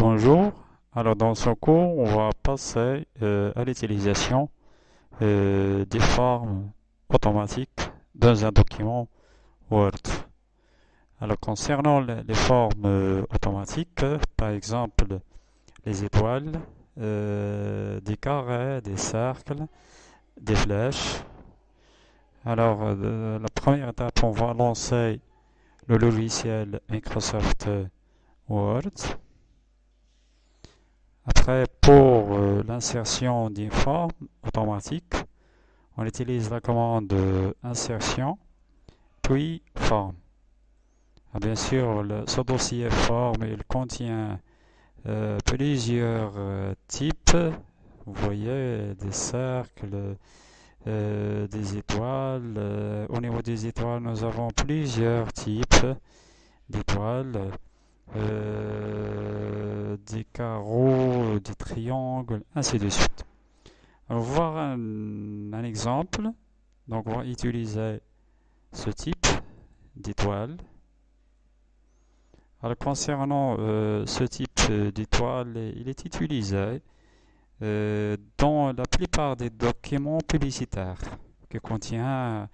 Bonjour. Alors dans ce cours, on va passer à l'utilisation des formes automatiques dans un document Word. Alors concernant les formes automatiques, par exemple les étoiles, des carrés, des cercles, des flèches. Alors la première étape, on va lancer le logiciel Microsoft Word. Après, pour l'insertion d'une forme automatique, on utilise la commande insertion, puis forme. Bien sûr, ce dossier forme, il contient plusieurs types. Vous voyez, des cercles, des étoiles. Au niveau des étoiles, nous avons plusieurs types d'étoiles. Des carreaux, des triangles, ainsi de suite. Alors, voir un exemple. Donc, on va utiliser ce type d'étoile. Alors, concernant ce type d'étoile, il est utilisé dans la plupart des documents publicitaires qui contiennent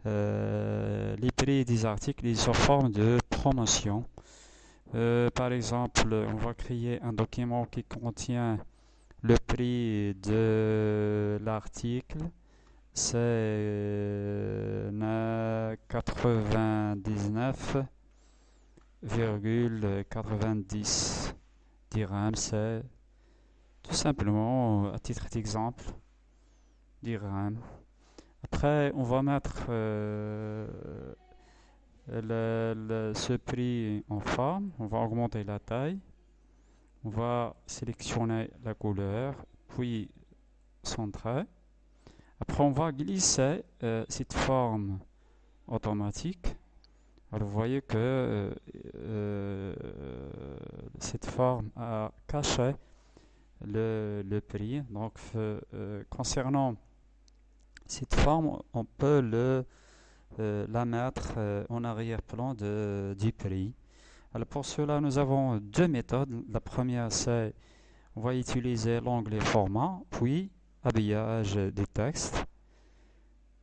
les prix des articles sous forme de promotion. Par exemple, on va créer un document qui contient le prix de l'article, c'est 99,90 dirhams. C'est tout simplement, à titre d'exemple, dirhams. Après, on va mettre ce prix en forme. On va augmenter la taille. On va sélectionner la couleur, puis centrer. Après, on va glisser cette forme automatique. Alors, vous voyez que cette forme a caché le prix. Donc, concernant cette forme, on peut la mettre en arrière-plan du prix. Alors, pour cela, nous avons deux méthodes. La première, c'est on va utiliser l'onglet Format, puis Habillage des textes.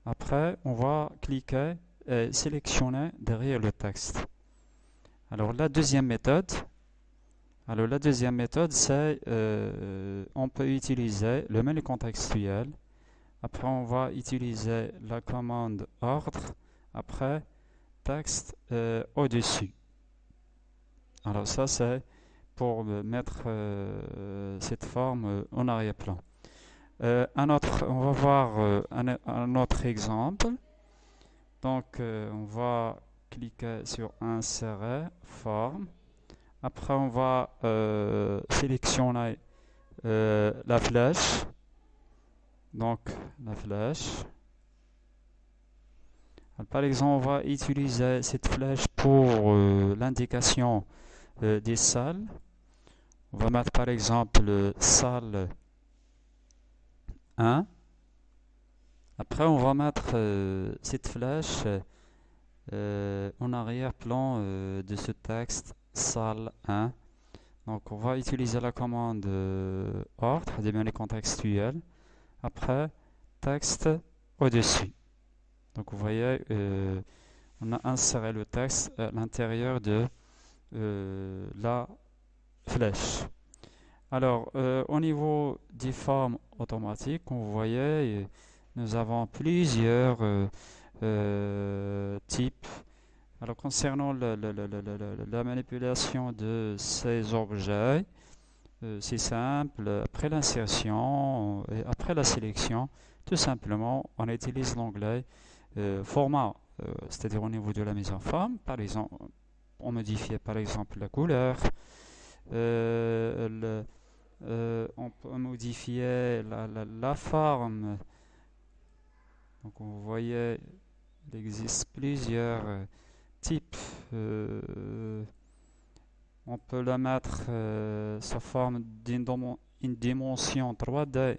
Après, on va cliquer et sélectionner derrière le texte. Alors, la deuxième méthode, c'est on peut utiliser le menu contextuel. Après, on va utiliser la commande ordre. Après, texte au-dessus. Alors, ça, c'est pour mettre cette forme en arrière-plan. On va voir un autre exemple. Donc, on va cliquer sur Insérer, Forme. Après, on va sélectionner la flèche. Donc, la flèche. Alors, par exemple, on va utiliser cette flèche pour l'indication des salles. On va mettre par exemple salle 1. Après, on va mettre cette flèche en arrière-plan de ce texte salle 1. Donc, on va utiliser la commande ordre des menus contextuels. Après, texte au-dessus. Donc, vous voyez, on a inséré le texte à l'intérieur de la flèche. Alors, au niveau des formes automatiques, vous voyez, nous avons plusieurs types. Alors, concernant la manipulation de ces objets, c'est simple. Après l'insertion et après la sélection, tout simplement, on utilise l'onglet format, c'est-à-dire au niveau de la mise en forme. Par exemple, on modifie par exemple la couleur. On peut modifier la forme. Donc vous voyez, il existe plusieurs types. On peut la mettre sous forme d'une dimension 3D.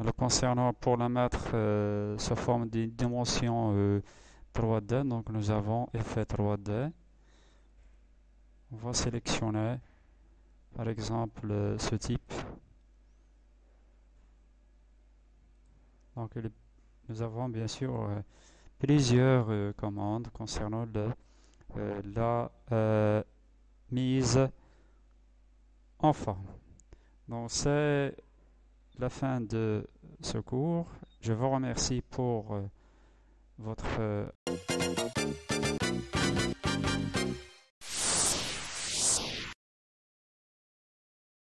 Alors concernant pour la mettre sous forme d'une dimension 3D, donc nous avons effet 3D. On va sélectionner par exemple ce type. Donc nous avons bien sûr plusieurs commandes concernant la mise en forme. Donc c'est la fin de ce cours. Je vous remercie pour votre